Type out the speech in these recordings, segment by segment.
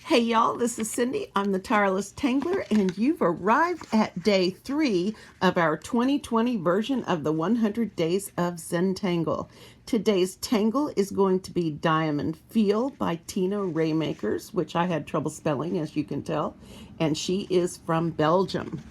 Hey y'all, this is Cindy. I'm the Tireless Tangler, and you've arrived at day 3 of our 2020 version of the 100 Days of Zentangle. Today's tangle is going to be DIAM'N FEEL by Tina Raymaekers, which I had trouble spelling, as you can tell, and she is from Belgium.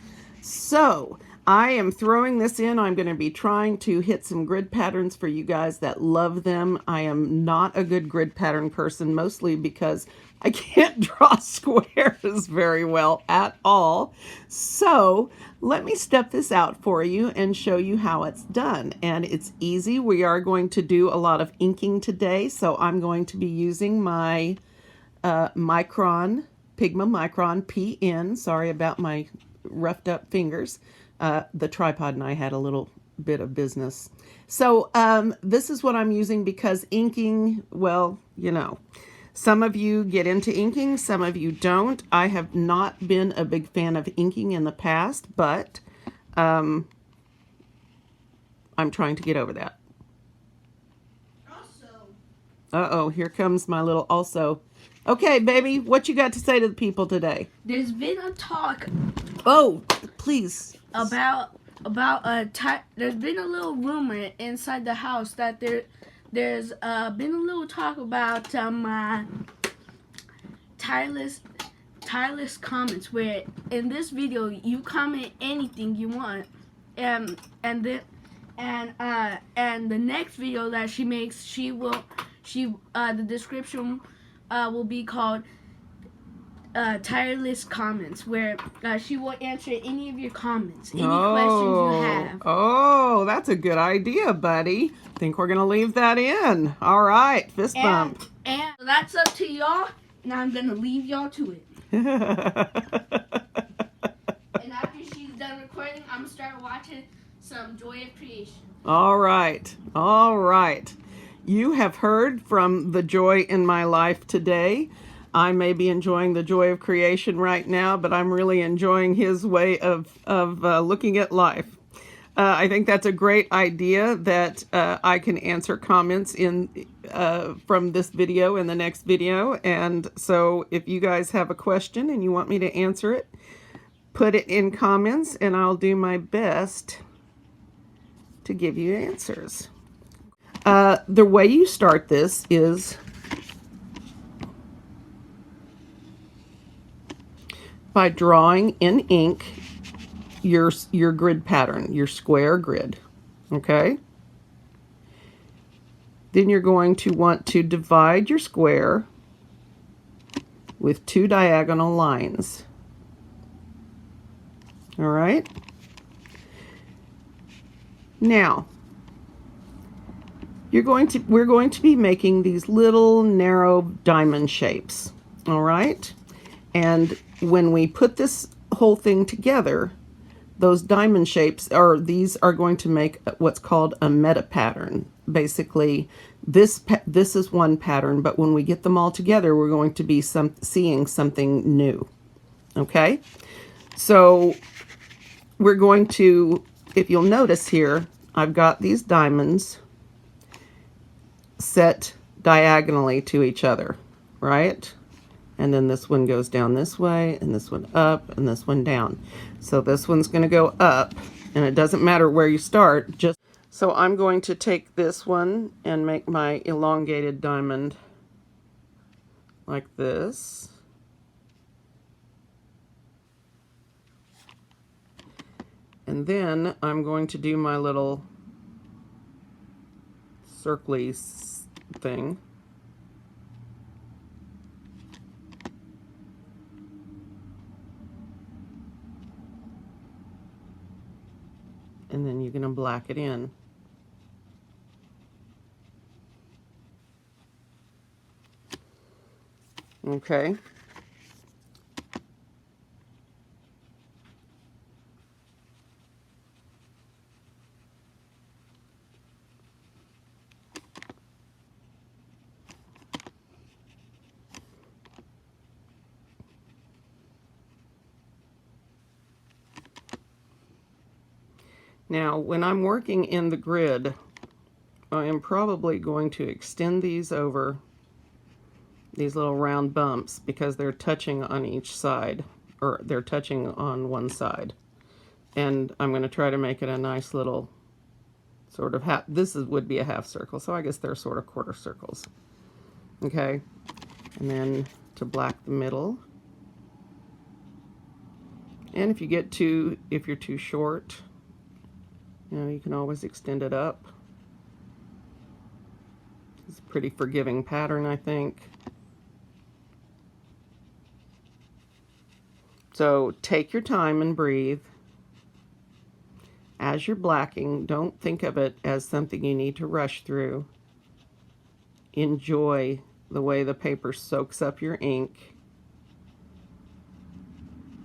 So I am throwing this in. I'm going to be trying to hit some grid patterns for you guys that love them. I am not a good grid pattern person, mostly because I can't draw squares very well at all. So let me step this out for you and show you how it's done. And it's easy. We are going to do a lot of inking today. So I'm going to be using my Pigma Micron PN. Sorry about my roughed up fingers. The tripod and I had a little bit of business. So this is what I'm using because inking, well, you know, some of you get into inking, some of you don't. I have not been a big fan of inking in the past, but I'm trying to get over that. Uh-oh, here comes my little also. Okay, baby, what you got to say to the people today? There's been a talk. Oh, please. About there's been a little rumor inside the house that there's been a little talk about tireless comments, where in this video you comment anything you want, and the next video that she makes, the description will be called tireless comments, where she will answer any of your comments, any questions you have. Oh, that's a good idea, buddy. Think we're gonna leave that in. All right, fist bump. And that's up to y'all. Now I'm gonna leave y'all to it. And after she's done recording, I'm gonna start watching some Joy of Creation. All right, all right. You have heard from the joy in my life today. I may be enjoying the joy of creation right now, but I'm really enjoying his way of looking at life. I think that's a great idea that I can answer comments from this video in the next video. And so if you guys have a question and you want me to answer it, put it in comments and I'll do my best to give you answers. The way you start this is by drawing in ink your grid pattern, your square grid, okay? Then you're going to want to divide your square with 2 diagonal lines. All right? Now, we're going to be making these little narrow diamond shapes, all right? And when we put this whole thing together, those diamond shapes these are going to make what's called a meta pattern. Basically, this is one pattern, but when we get them all together, we're going to be seeing something new. Okay? So we're going to, if you'll notice here, I've got these diamonds set diagonally to each other, right? And then this one goes down this way, and this one up, and this one down. So this one's going to go up, and it doesn't matter where you start. So I'm going to take this one and make my elongated diamond like this. And then I'm going to do my little circly thing. And then you're going to black it in. Okay. Now, when I'm working in the grid, I am probably going to extend these over these little round bumps, because they're touching on each side, or they're touching on one side. And I'm going to try to make it a nice little sort of half, would be a half circle, so I guess they're sort of quarter circles. Okay, and then to black the middle. And if you're too short, you can always extend it up. It's a pretty forgiving pattern, I think. So take your time and breathe. As you're blacking, don't think of it as something you need to rush through. Enjoy the way the paper soaks up your ink.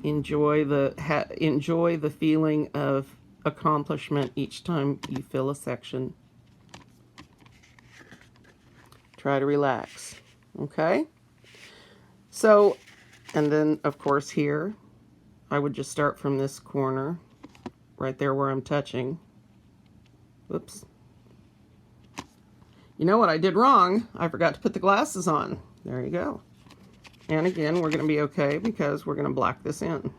Enjoy the feeling of accomplishment each time you fill a section. Try to relax, okay? So, and then of course here, I would just start from this corner, right there where I'm touching. Whoops. You know what I did wrong? I forgot to put the glasses on. There you go. And again, we're going to be okay because we're going to black this in.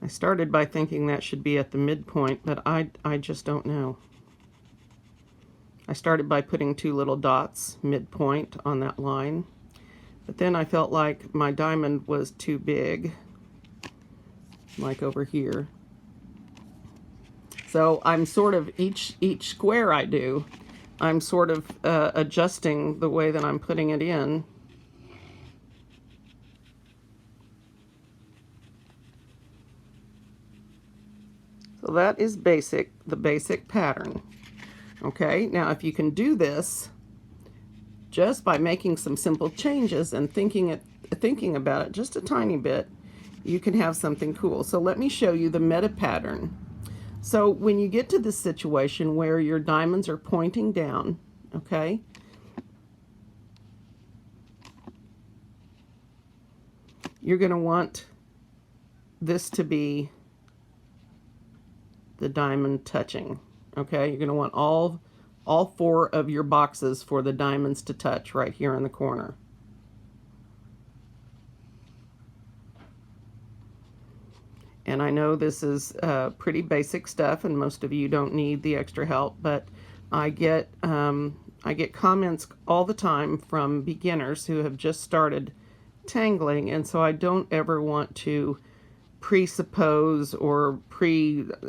I started by thinking that should be at the midpoint, but I just don't know. I started by putting 2 little dots midpoint on that line, but then I felt like my diamond was too big, like over here. So I'm sort of, each square I do, I'm sort of adjusting the way that I'm putting it in. So that is the basic pattern. Okay, now if you can do this just by making some simple changes and thinking about it just a tiny bit, you can have something cool. So let me show you the meta pattern. So when you get to this situation where your diamonds are pointing down, okay, you're going to want this to be the diamond touching. Okay, you're going to want all 4 of your boxes for the diamonds to touch right here in the corner. And I know this is pretty basic stuff, and most of you don't need the extra help, but I get comments all the time from beginners who have just started tangling, and so I don't ever want to presuppose or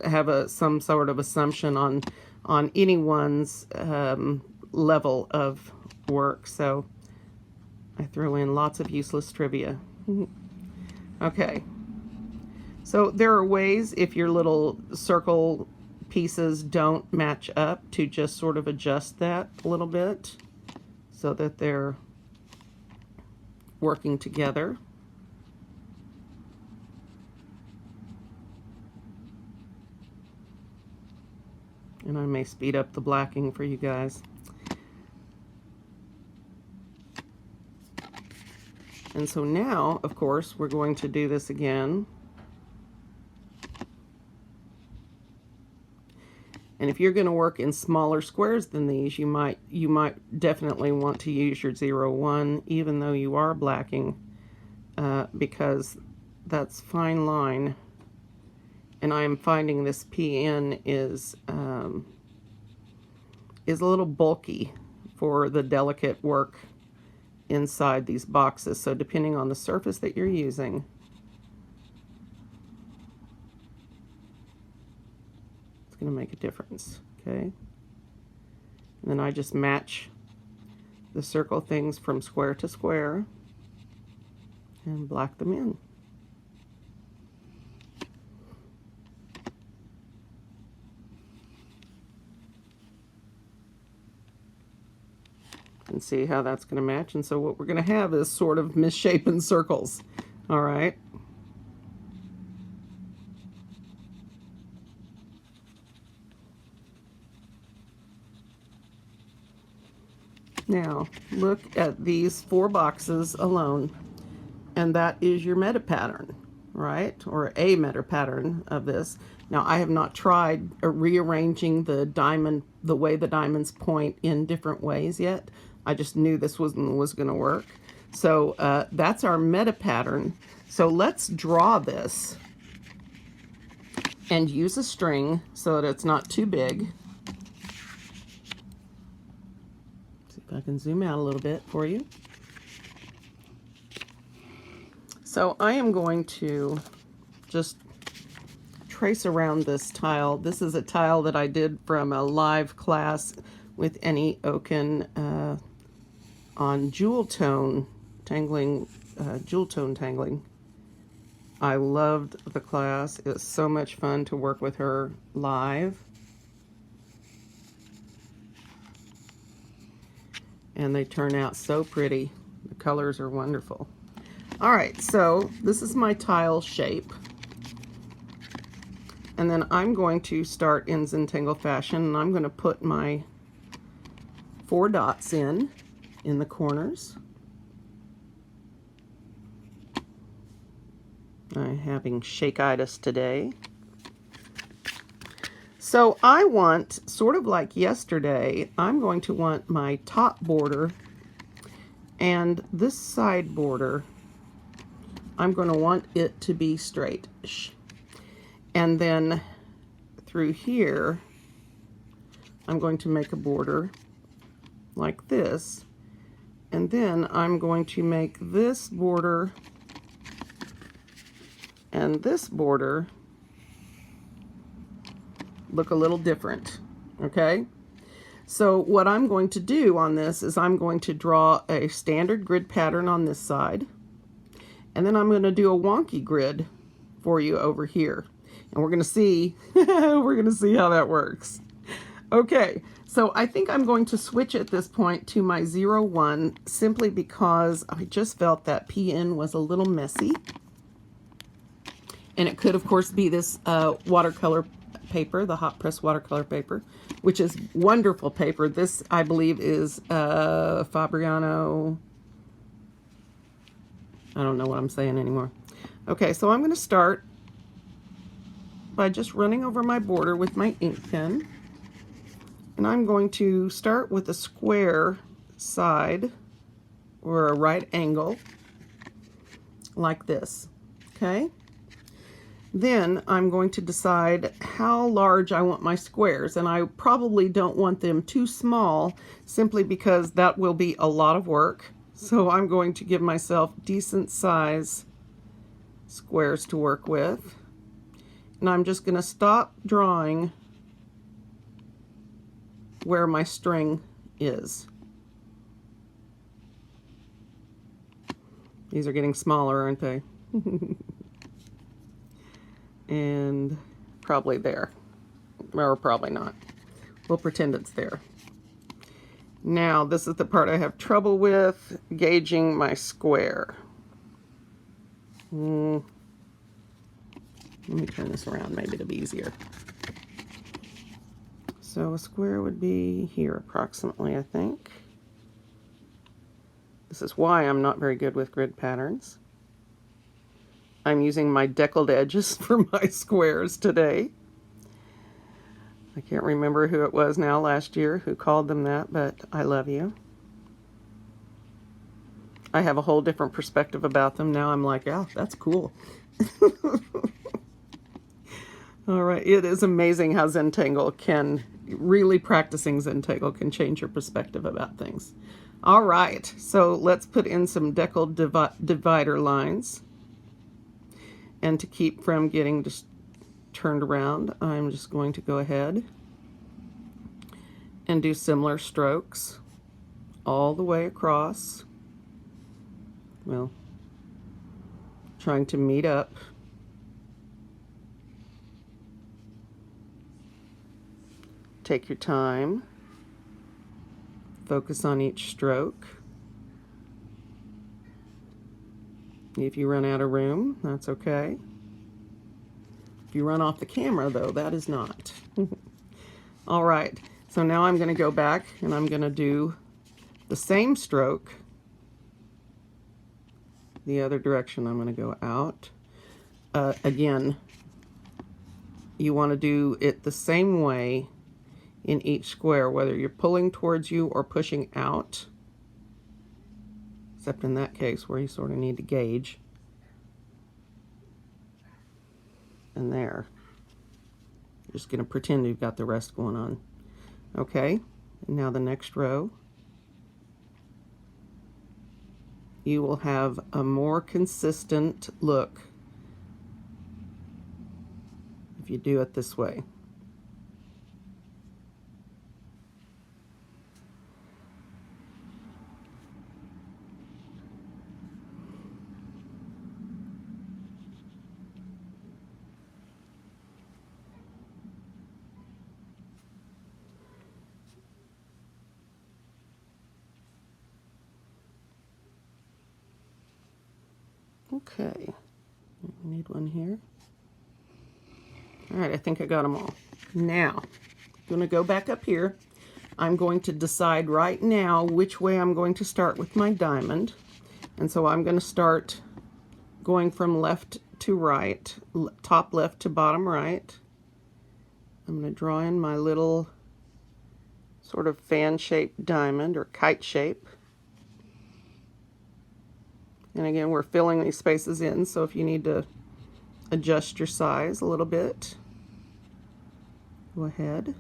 have some sort of assumption on anyone's level of work. So I throw in lots of useless trivia. Okay. So there are ways, if your little circle pieces don't match up, to just sort of adjust that a little bit so that they're working together. And I may speed up the blacking for you guys. And so now, of course, we're going to do this again. And if you're going to work in smaller squares than these, you might definitely want to use your 0-1, even though you are blacking, because that's fine line. And I am finding this PN is a little bulky for the delicate work inside these boxes. So depending on the surface that you're using, it's going to make a difference. Okay. And then I just match the circle things from square to square and black them in. And see how that's going to match. And so what we're going to have is sort of misshapen circles. All right. Now, look at these 4 boxes alone, and that is your meta pattern, right? Or a meta pattern of this. Now, I have not tried rearranging the diamond, the way the diamonds point in different ways yet. I just knew this was going to work. So that's our meta pattern. So let's draw this and use a string so that it's not too big. See if I can zoom out a little bit for you. So I am going to just trace around this tile. This is a tile that I did from a live class with Annie Oken on jewel tone tangling, I loved the class. It was so much fun to work with her live. And they turn out so pretty. The colors are wonderful. All right, so this is my tile shape. And then I'm going to start in Zentangle fashion, and I'm going to put my 4 dots in the corners. I'm having shake-itis today. So I want, sort of like yesterday, I'm going to want my top border and this side border, I'm going to want it to be straight-ish. And then through here, I'm going to make a border like this. And then I'm going to make this border and this border look a little different, okay? So what I'm going to do on this is I'm going to draw a standard grid pattern on this side, and then I'm going to do a wonky grid for you over here. And we're going to see, how that works. Okay, so I think I'm going to switch at this point to my 01 simply because I just felt that PN was a little messy. And it could, of course, be this watercolor paper, the hot press watercolor paper, which is wonderful paper. This, I believe, is Fabriano. I don't know what I'm saying anymore. Okay, so I'm going to start by just running over my border with my ink pen. And I'm going to start with a square side or a right angle like this, okay? Then I'm going to decide how large I want my squares, and I probably don't want them too small simply because that will be a lot of work. So I'm going to give myself decent size squares to work with. And I'm just going to stop drawing where my string is. These are getting smaller, aren't they? And probably there, or probably not. We'll pretend it's there. Now, this is the part I have trouble with, gauging my square. Let me turn this around, maybe it'll be easier. So a square would be here approximately, I think. This is why I'm not very good with grid patterns. I'm using my deckled edges for my squares today. I can't remember who it was now last year who called them that, but I love you. I have a whole different perspective about them now. I'm like, oh, that's cool. All right, it is amazing how Zentangle can, really practicing Zentangle can change your perspective about things. All right, so let's put in some deckled divider lines. And to keep from getting just turned around, I'm just going to go ahead and do similar strokes all the way across. Well, trying to meet up. Take your time. Focus on each stroke. If you run out of room, that's okay. If you run off the camera, though, that is not. All right, so now I'm going to go back and I'm going to do the same stroke the other direction. I'm going to go out. Again, you want to do it the same way in each square, whether you're pulling towards you or pushing out, except in that case where you sort of need to gauge. And there. You're just going to pretend you've got the rest going on. Okay, and now the next row. You will have a more consistent look if you do it this way. Okay, we need one here. All right, I think I got them all. Now, I'm going to go back up here. I'm going to decide right now which way I'm going to start with my diamond. And so I'm going to start going from left to right, top left to bottom right. I'm going to draw in my little sort of fan-shaped diamond or kite shape. And again, we're filling these spaces in, so if you need to adjust your size a little bit, go ahead.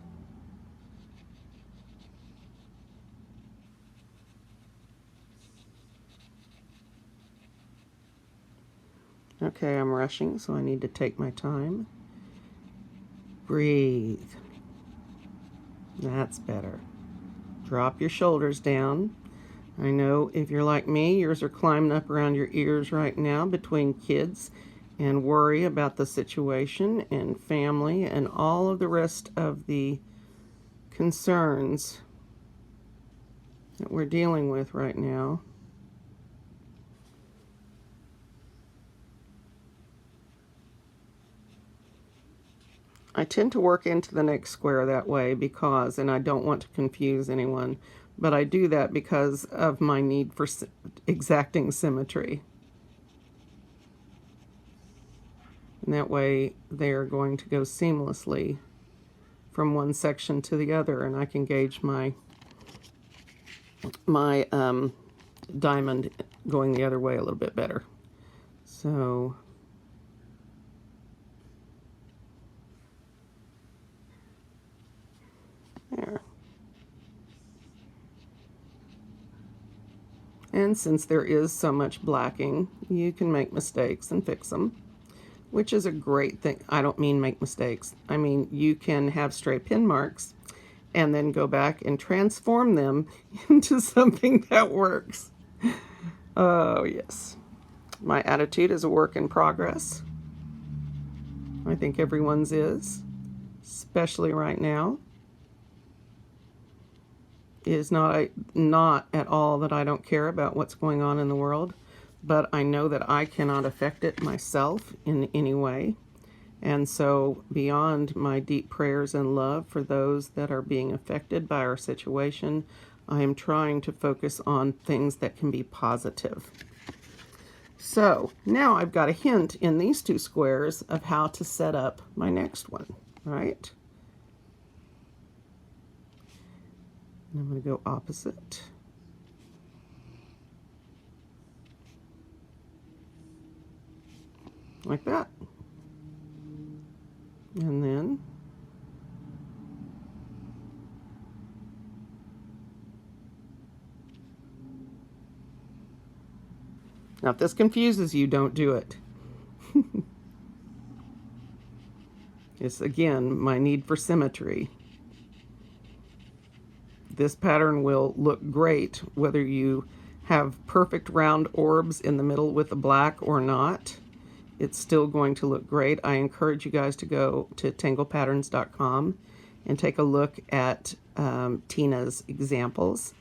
Okay, I'm rushing, so I need to take my time. Breathe. That's better. Drop your shoulders down. I know if you're like me, yours are climbing up around your ears right now between kids and worry about the situation and family and all of the rest of the concerns that we're dealing with right now. I tend to work into the next square that way because, and I don't want to confuse anyone, but I do that because of my need for exacting symmetry. And that way they're going to go seamlessly from one section to the other, and I can gauge my diamond going the other way a little bit better. So there. And since there is so much blacking, you can make mistakes and fix them, which is a great thing. I don't mean make mistakes. I mean, you can have stray pin marks and then go back and transform them into something that works. Oh, yes. My attitude is a work in progress. I think everyone's is, especially right now. It is not at all that I don't care about what's going on in the world, but I know that I cannot affect it myself in any way. And so beyond my deep prayers and love for those that are being affected by our situation, I am trying to focus on things that can be positive. So now I've got a hint in these two squares of how to set up my next one, right? And I'm going to go opposite. Like that. And then now if this confuses you, don't do it. It's again my need for symmetry. This pattern will look great whether you have perfect round orbs in the middle with the black or not. It's still going to look great. I encourage you guys to go to tanglepatterns.com and take a look at Tina's examples.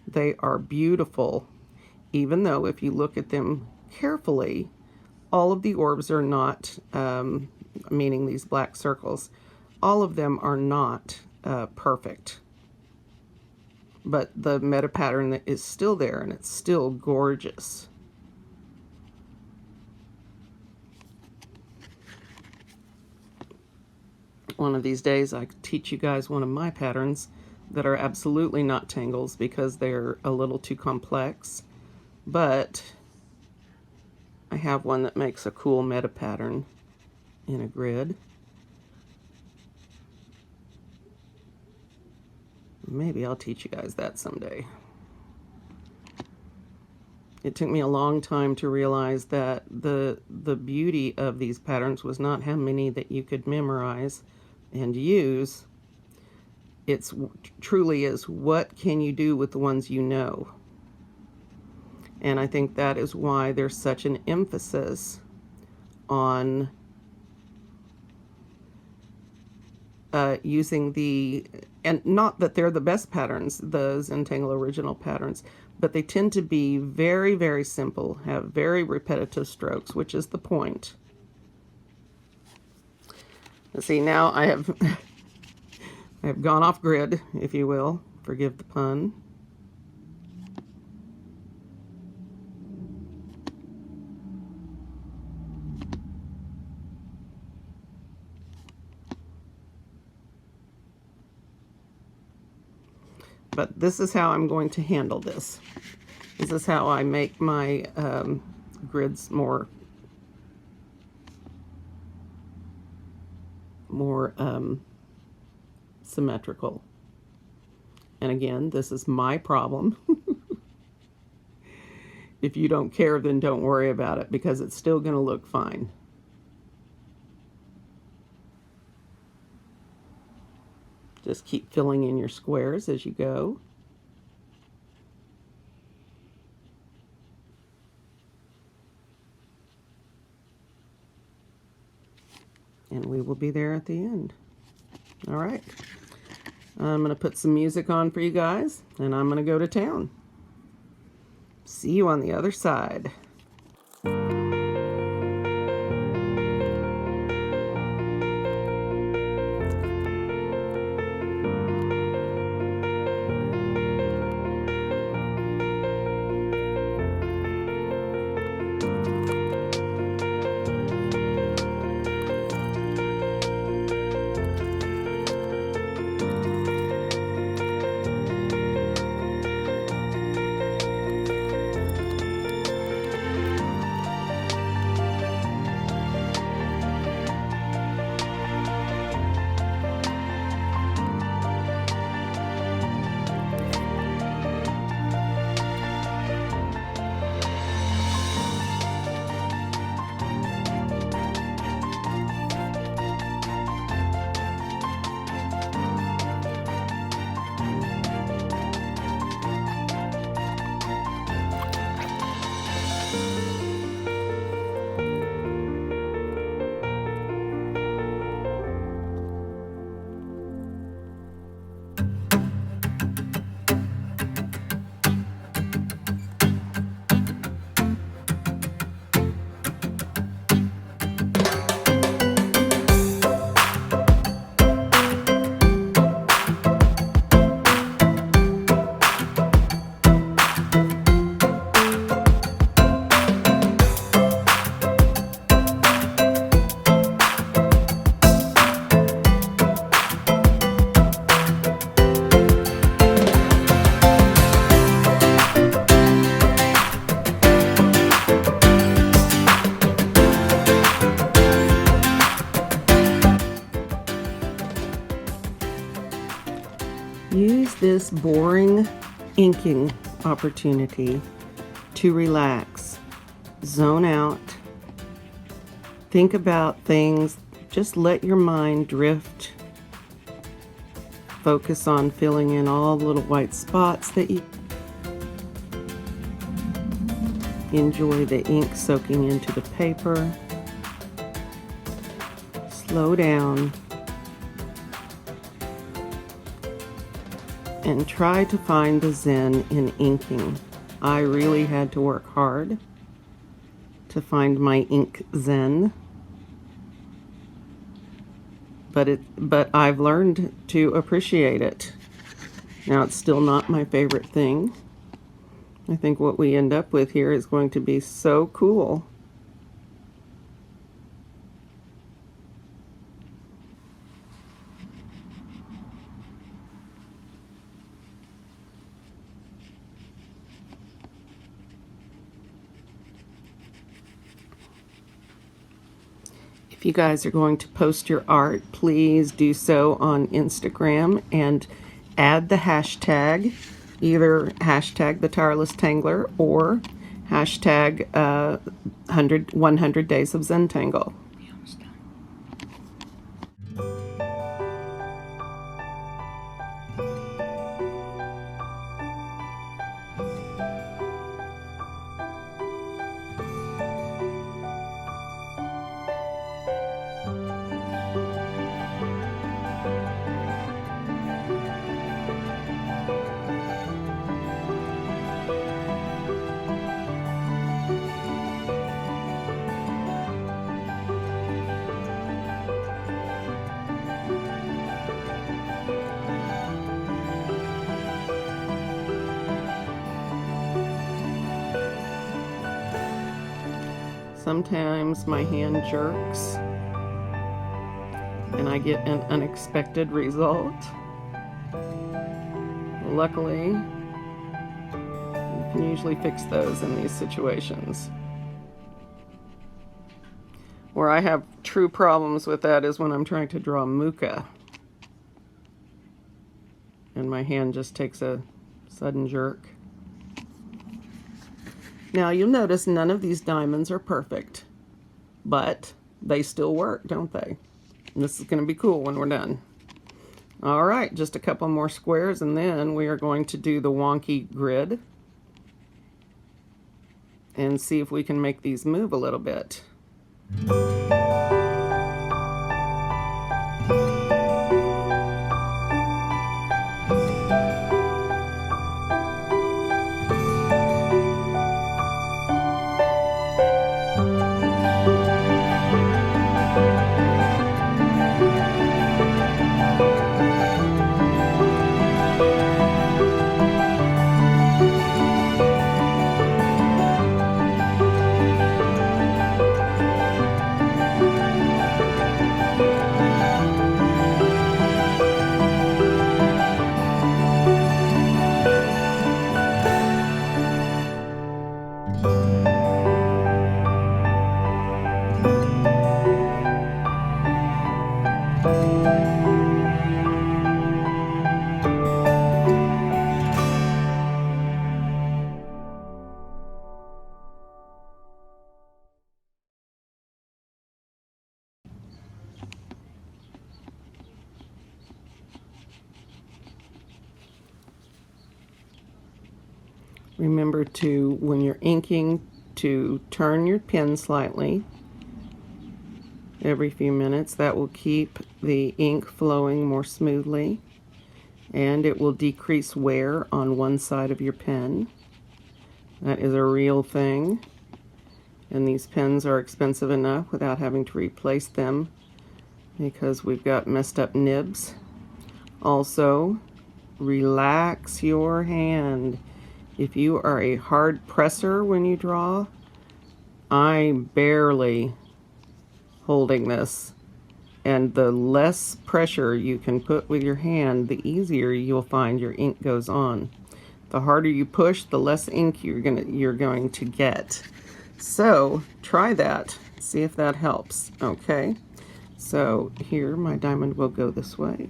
They are beautiful, even though if you look at them carefully, all of the orbs are not, meaning these black circles, all of them are not perfect. but the meta pattern that is still there, and it's still gorgeous. One of these days I could teach you guys one of my patterns that are absolutely not tangles because they're a little too complex, but I have one that makes a cool meta pattern in a grid. Maybe I'll teach you guys that someday. It took me a long time to realize that the beauty of these patterns was not how many that you could memorize and use. It's truly is what can you do with the ones you know. And I think that is why there's such an emphasis on using the, and not that they're the best patterns, the Zentangle original patterns, but they tend to be very, very simple, have very repetitive strokes, which is the point. Let's see, now I have I have gone off grid, if you will, forgive the pun. But this is how I'm going to handle this. This is how I make my grids more symmetrical. And again, this is my problem. If you don't care, then don't worry about it, because it's still going to look fine. Just keep filling in your squares as you go. And we will be there at the end. All right. I'm going to put some music on for you guys, and I'm going to go to town. See you on the other side. Use this boring inking opportunity to relax, zone out, think about things, just let your mind drift, focus on filling in all the little white spots that you enjoy, the ink soaking into the paper. Slow down and try to find the zen in inking. I really had to work hard to find my ink zen, but I've learned to appreciate it. Now, it's still not my favorite thing. I think what we end up with here is going to be so cool. If you guys are going to post your art, please do so on Instagram and add the hashtag, either hashtag the Tireless Tangler or hashtag 100 Days of Zentangle. Sometimes my hand jerks and I get an unexpected result. Luckily, you can usually fix those in these situations. Where I have true problems with that is when I'm trying to draw muka and my hand just takes a sudden jerk. Now you'll notice none of these diamonds are perfect, but they still work, don't they? And this is going to be cool when we're done. All right, just a couple more squares and then we are going to do the wonky grid and see if we can make these move a little bit. Remember to, when you're inking, to turn your pen slightly every few minutes. That will keep the ink flowing more smoothly, and it will decrease wear on one side of your pen. That is a real thing, and these pens are expensive enough without having to replace them because we've got messed up nibs. Also, relax your hand. If you are a hard presser when you draw, I'm barely holding this, and the less pressure you can put with your hand, the easier you'll find your ink goes on. The harder you push, the less ink you're going to get. So try that, see if that helps. Okay, so here my diamond will go this way.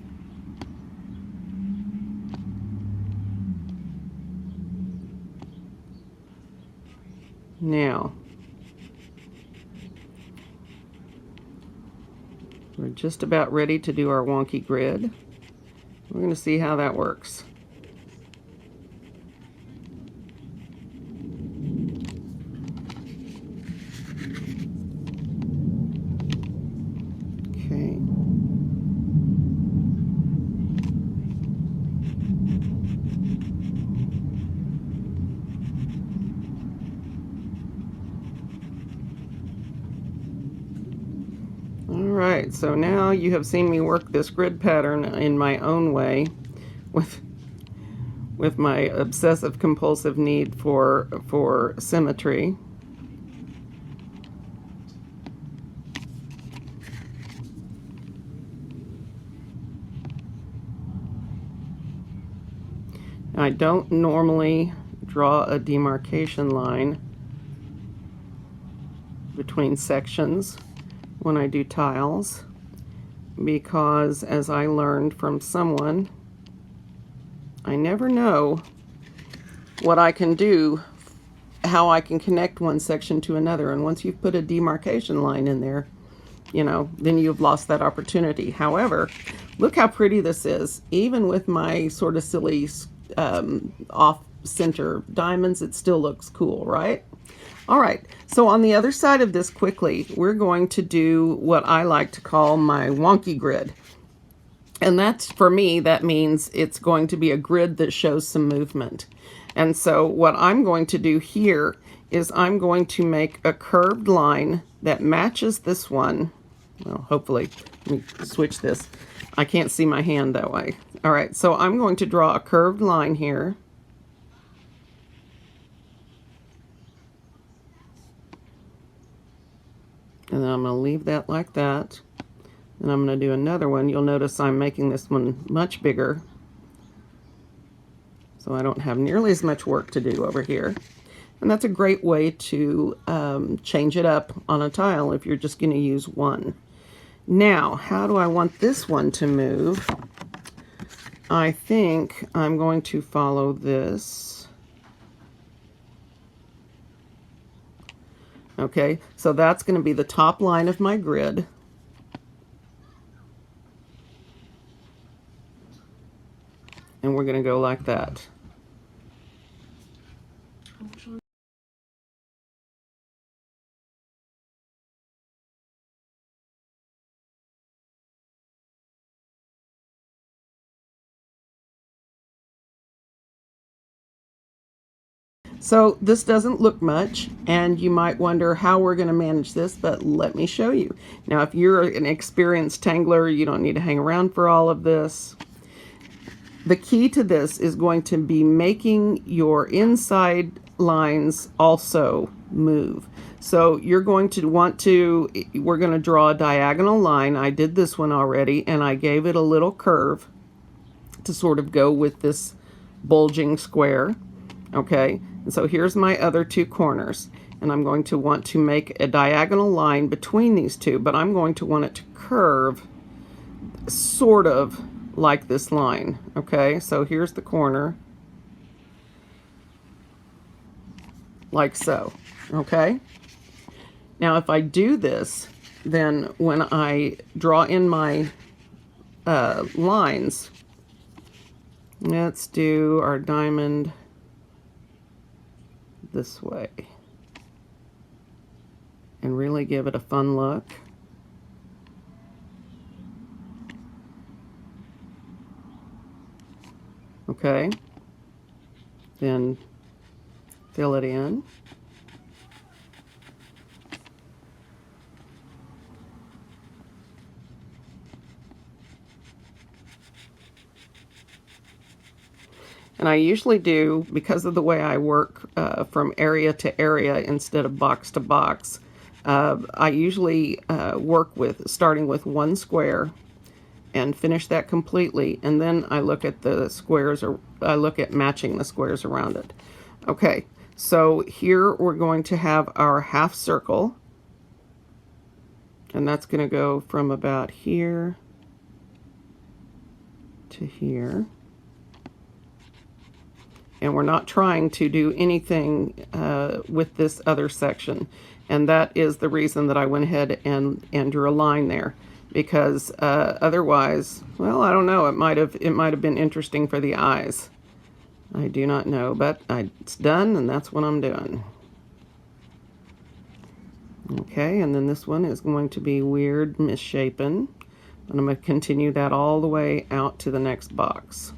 Now, we're just about ready to do our wonky grid. We're going to see how that works. Okay. Alright, so now you have seen me work this grid pattern in my own way with with my obsessive compulsive need for symmetry. I don't normally draw a demarcation line between sections when I do tiles, because as I learned from someone, I never know what I can do, how I can connect one section to another. And once you've put a demarcation line in there, you know, then you've lost that opportunity. However, look how pretty this is. Even with my sort of silly off-center diamonds, it still looks cool, right? All right, so on the other side of this quickly, we're going to do what I like to call my wonky grid. And that's, for me, that means it's going to be a grid that shows some movement. And so what I'm going to do here is I'm going to make a curved line that matches this one. Well, hopefully, let me switch this. I can't see my hand that way. All right, so I'm going to draw a curved line here. And then I'm going to leave that like that. And I'm going to do another one. You'll notice I'm making this one much bigger, so I don't have nearly as much work to do over here. And that's a great way to change it up on a tile if you're just going to use one. Now, how do I want this one to move? I think I'm going to follow this. Okay, so that's going to be the top line of my grid. And we're going to go like that. So this doesn't look much, and you might wonder how we're going to manage this, but let me show you. Now, if you're an experienced tangler, you don't need to hang around for all of this. The key to this is going to be making your inside lines also move. So you're going to want to, we're going to draw a diagonal line. I did this one already, and I gave it a little curve to sort of go with this bulging square. Okay, and so here's my other two corners, and I'm going to want to make a diagonal line between these two, but I'm going to want it to curve sort of like this line. Okay, so here's the corner, like so. Okay, now if I do this, then when I draw in my lines, let's do our diamond this way and really give it a fun look. Okay, then fill it in. And I usually do, because of the way I work from area to area instead of box to box, I usually work with starting with one square and finish that completely, and then I look at the squares, or I look at matching the squares around it. Okay, so here we're going to have our half circle, and that's going to go from about here to here. And we're not trying to do anything with this other section. And that is the reason that I went ahead and drew a line there. Because otherwise, well, I don't know, it might have been interesting for the eyes. I do not know, but it's done, and that's what I'm doing. Okay, and then this one is going to be weird, misshapen. And I'm going to continue that all the way out to the next box.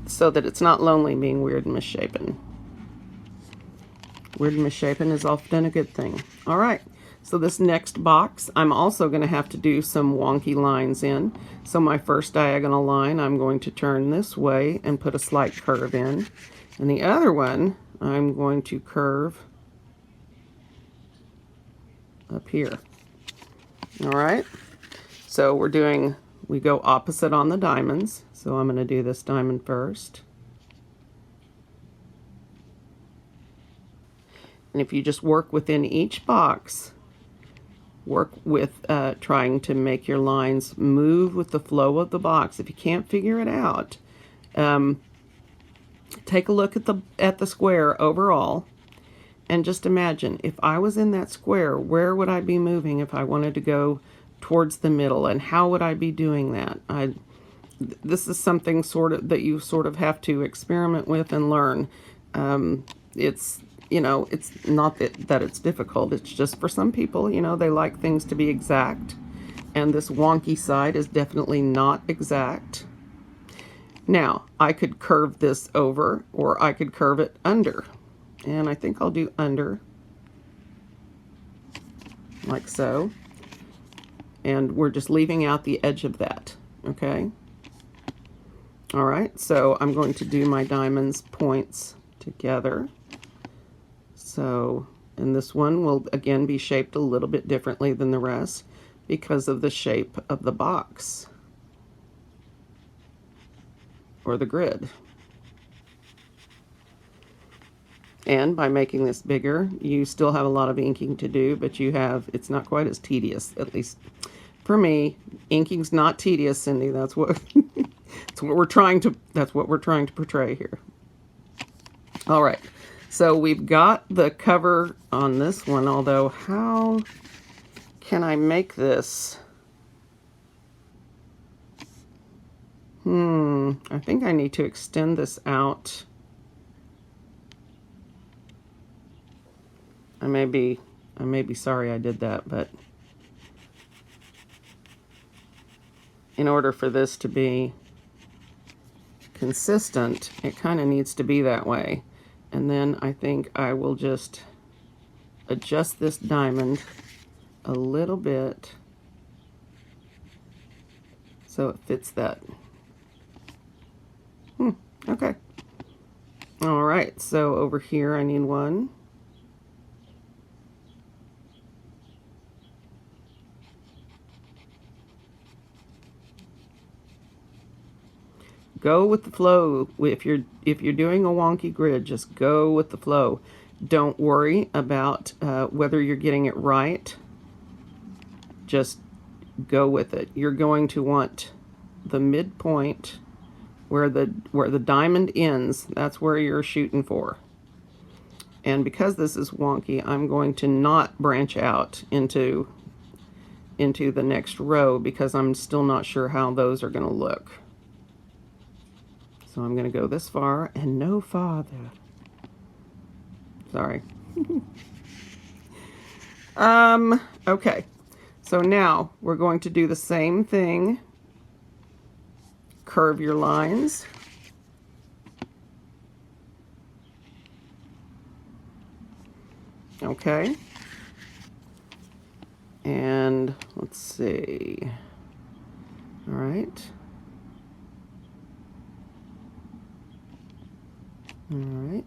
So that it's not lonely being weird and misshapen. Weird and misshapen is often a good thing. All right, So this next box, I'm also going to have to do some wonky lines in. So my first diagonal line, I'm going to turn this way and put a slight curve in. And the other one, I'm going to curve up here. All right. So we go opposite on the diamonds. So I'm going to do this diamond first. And if you just work within each box, work with trying to make your lines move with the flow of the box. If you can't figure it out, take a look at the square overall and just imagine, if I was in that square, where would I be moving if I wanted to go towards the middle, and how would I be doing that? This is something that you sort of have to experiment with and learn. It's it's not that it's difficult. It's just for some people, they like things to be exact. And this wonky side is definitely not exact. Now, I could curve this over, or I could curve it under. And I think I'll do under, like so. And we're just leaving out the edge of that, okay? All right, so I'm going to do my diamonds points together. So, and this one will again be shaped a little bit differently than the rest because of the shape of the box or the grid. And by making this bigger, you still have a lot of inking to do, but it's not quite as tedious, at least for me. Inking's not tedious, Cindy. That's what we're trying to portray here. All right. So we've got the cover on this one, although how can I make this? I think I need to extend this out. I may be sorry I did that, but in order for this to be consistent, it kind of needs to be that way. And then I think I will just adjust this diamond a little bit so it fits that. Okay. All right, so over here I need one. Go with the flow. If you're doing a wonky grid, just go with the flow. Don't worry about whether you're getting it right. Just go with it. You're going to want the midpoint where the diamond ends. That's where you're shooting for. And because this is wonky, I'm going to not branch out into the next row because I'm still not sure how those are going to look. So I'm going to go this far and no farther. Sorry. Okay. So now we're going to do the same thing. Curve your lines. Okay. And let's see. All right. All right.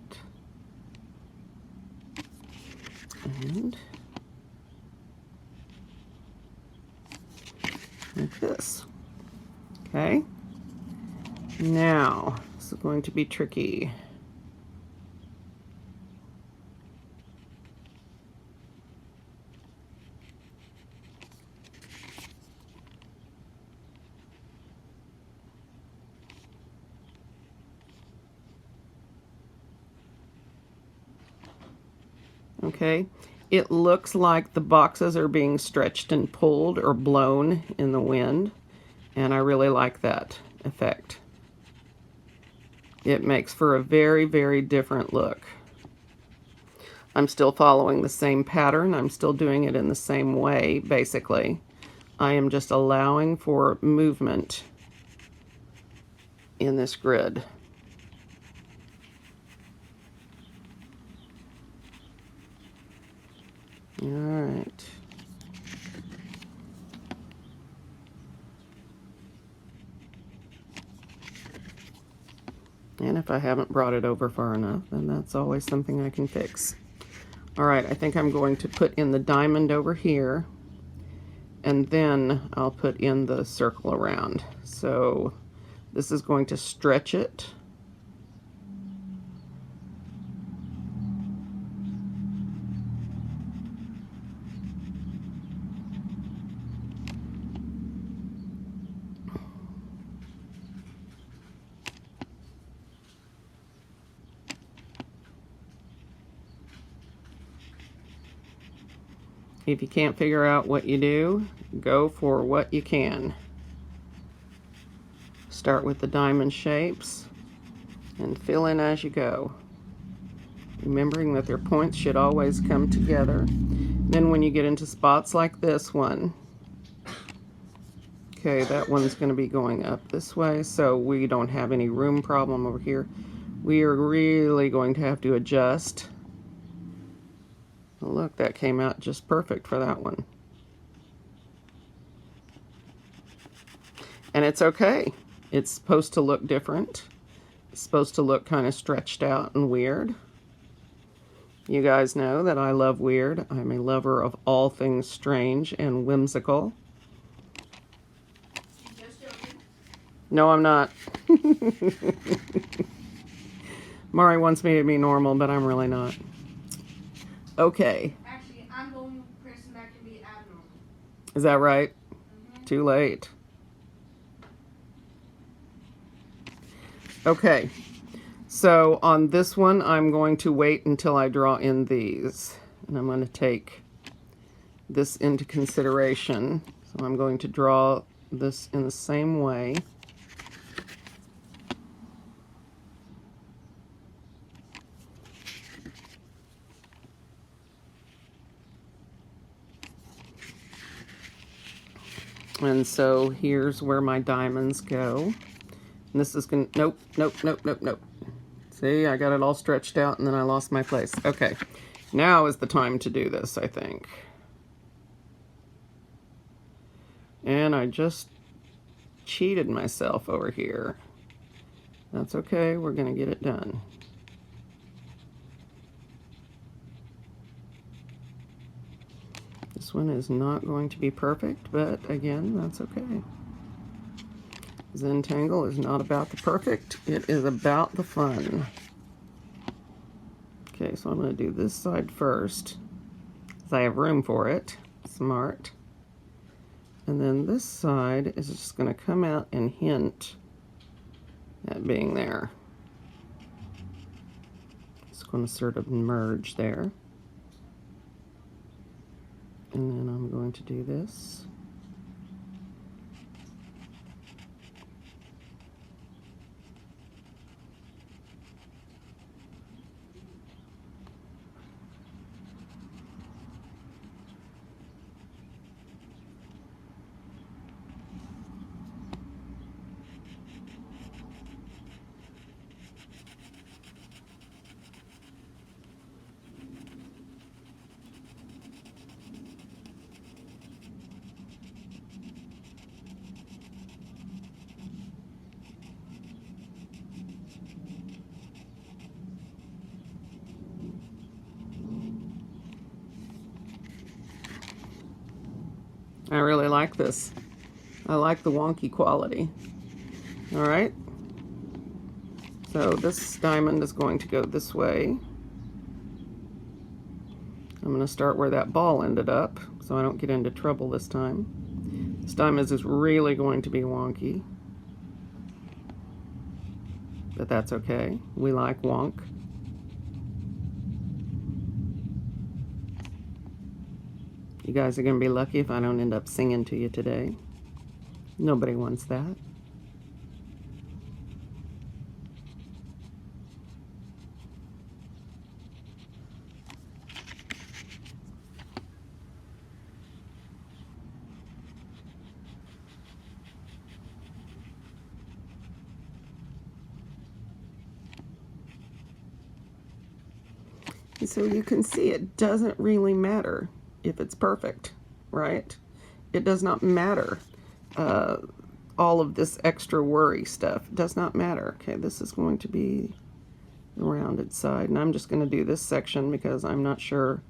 And like this. Okay. Now, this is going to be tricky. Okay, it looks like the boxes are being stretched and pulled or blown in the wind, and I really like that effect. It makes for a very, very different look. I'm still following the same pattern. I'm still doing it in the same way, basically. I am just allowing for movement in this grid. All right. And if I haven't brought it over far enough, then that's always something I can fix. All right, I think I'm going to put in the diamond over here, and then I'll put in the circle around. So this is going to stretch it. If you can't figure out what you do, go for what you can. Start with the diamond shapes and fill in as you go. Remembering that their points should always come together. Then when you get into spots like this one, okay, that one's going to be going up this way, so we don't have any room problem over here. We are really going to have to adjust. Well, look, that came out just perfect for that one. And it's okay. It's supposed to look different. It's supposed to look kind of stretched out and weird. You guys know that I love weird. I'm a lover of all things strange and whimsical. No, I'm not. Mari wants me to be normal, but I'm really not. Okay. Actually, I'm the only person that can be abnormal. Is that right? Too late. Okay. So on this one, I'm going to wait until I draw in these. And I'm going to take this into consideration. So I'm going to draw this in the same way. And so here's where my diamonds go. And this is going to, nope, nope, nope, nope, nope. See, I got it all stretched out and then I lost my place. Okay, now is the time to do this, I think. And I just cheated myself over here. That's okay, we're going to get it done. This one is not going to be perfect, but again, that's okay. Zentangle is not about the perfect, it is about the fun. Okay, so I'm going to do this side first, because I have room for it. Smart. And then this side is just going to come out and hint at being there. It's going to sort of merge there. And then I'm going to do this. I really like this. I like the wonky quality. All right. So this diamond is going to go this way. I'm going to start where that ball ended up so I don't get into trouble this time. This diamond is really going to be wonky. But that's okay. We like wonk. You guys are going to be lucky if I don't end up singing to you today. Nobody wants that. And so you can see it doesn't really matter if it's perfect, right? It does not matter. all of this extra worry stuff. It does not matter. Okay, this is going to be the rounded side, and I'm just going to do this section because I'm not sure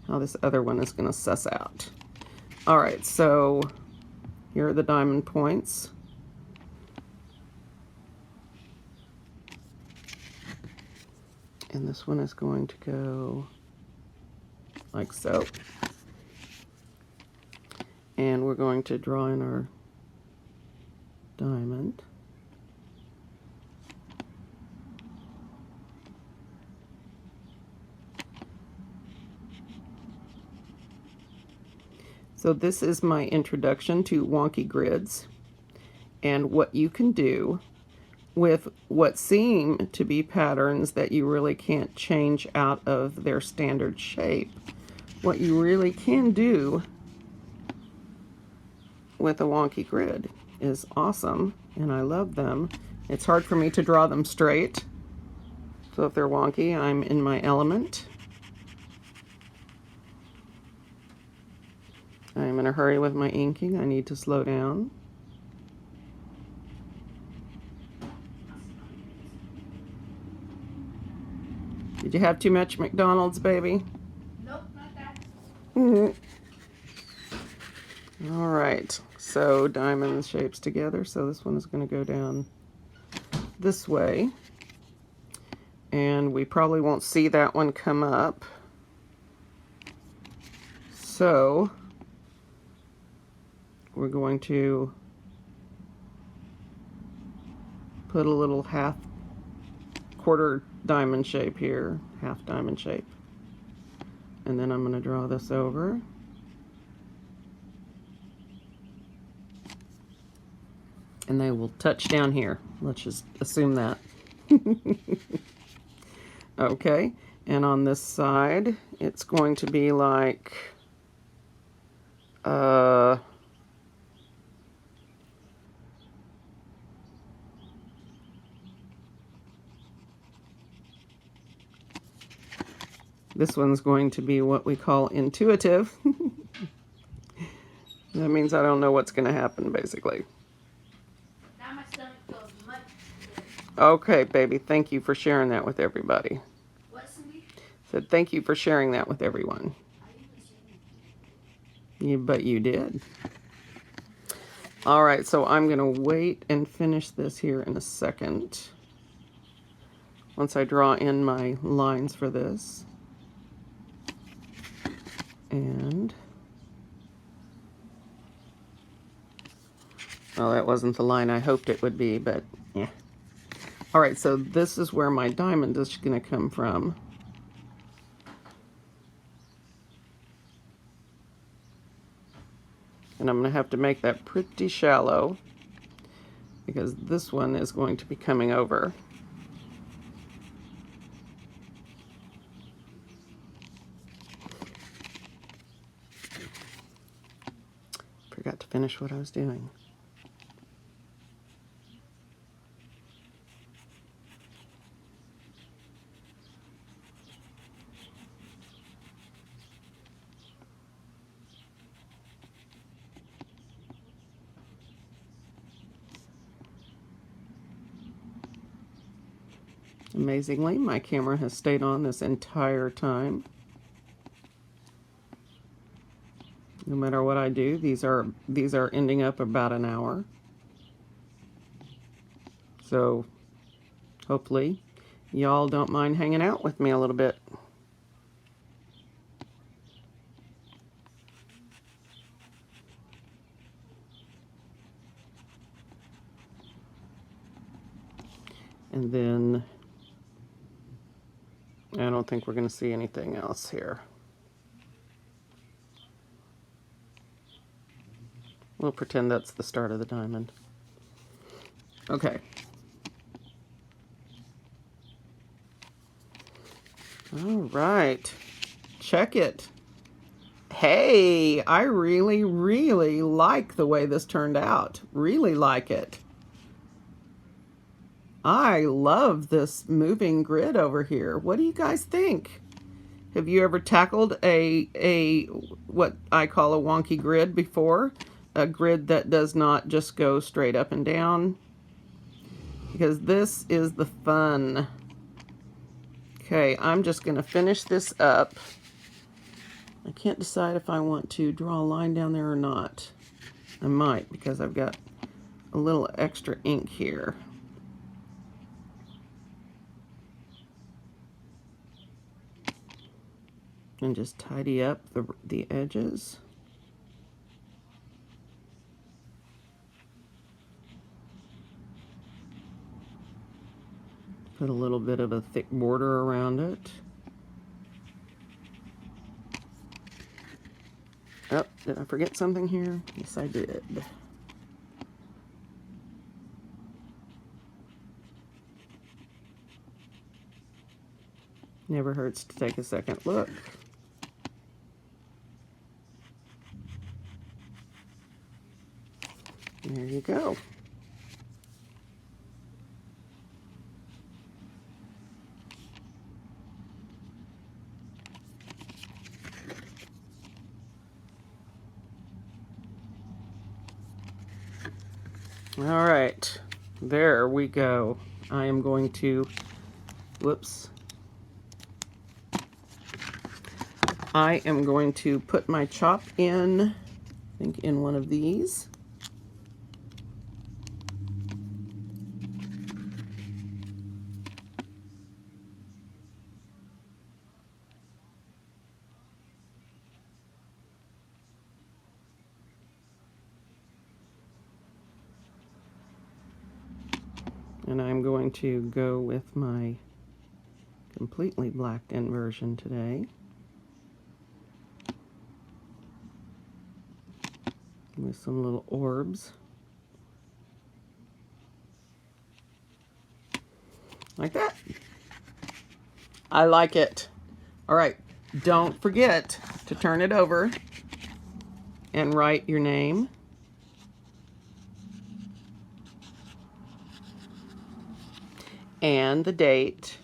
how this other one is going to suss out. All right, so here are the diamond points. And this one is going to go like so. And we're going to draw in our diamond. So this is my introduction to wonky grids and what you can do with what seem to be patterns that you really can't change out of their standard shape. What you really can do with a wonky grid is awesome, and I love them. It's hard for me to draw them straight, so if they're wonky, I'm in my element. I'm in a hurry with my inking. I need to slow down. Did you have too much McDonald's, baby? Nope, not that. All right, so diamond shapes together. So this one is going to go down this way. And we probably won't see that one come up. So we're going to put a little quarter diamond shape here, half diamond shape. And then I'm going to draw this over. And they will touch down here. Let's just assume that. Okay, and on this side, it's going to be like, this one's going to be what we call intuitive. That means I don't know what's going to happen, basically. Now my stomach feels much good. Okay, baby, thank you for sharing that with everybody. What, Cindy? Said thank you for sharing that with everyone. But you did. All right, so I'm going to wait and finish this here in a second. Once I draw in my lines for this. And, well, that wasn't the line I hoped it would be, but yeah. All right, so this is where my diamond is going to come from. And I'm going to have to make that pretty shallow because this one is going to be coming over. Forgot to finish what I was doing. Amazingly, my camera has stayed on this entire time. No matter what I do, these are ending up about an hour. So hopefully y'all don't mind hanging out with me a little bit. And then I don't think we're going to see anything else here. We'll pretend that's the start of the diamond. Okay. All right. Check it. Hey, I really, really like the way this turned out. Really like it. I love this moving grid over here. What do you guys think? Have you ever tackled a what I call a wonky grid before? a grid that does not just go straight up and down, because this is the fun. Okay, I'm just going to finish this up. I can't decide if I want to draw a line down there or not. I might, because I've got a little extra ink here. And just tidy up the edges. Put a little bit of a thick border around it. Oh, did I forget something here? Yes, I did. Never hurts to take a second look. There you go. All right, there we go. I am going to, whoops. I am going to put my chop in, I think in one of these. And I'm going to go with my completely blacked in version today. With some little orbs. Like that. I like it. All right, don't forget to turn it over and write your name. And the date.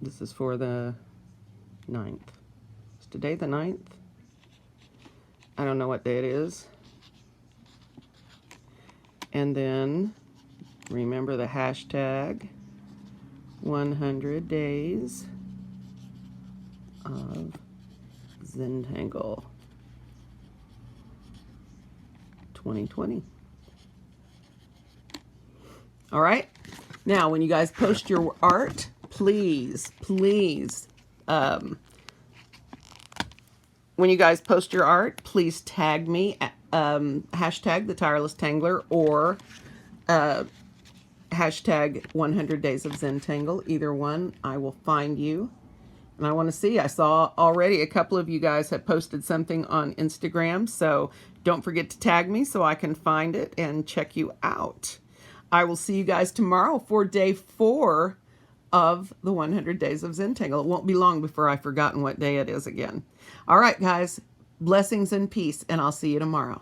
This is for the 9th. Is today the 9th? I don't know what day it is. And then remember the hashtag 100 Days of Zentangle 2020. All right. Now, when you guys post your art, please, when you guys post your art, please tag me, hashtag the Tireless Tangler, or hashtag 100 Days of Zentangle. Either one, I will find you. And I want to see, I saw already a couple of you guys have posted something on Instagram, so don't forget to tag me so I can find it and check you out. I will see you guys tomorrow for day 4 of the 100 Days of Zentangle. It won't be long before I've forgotten what day it is again. All right, guys, blessings and peace, and I'll see you tomorrow.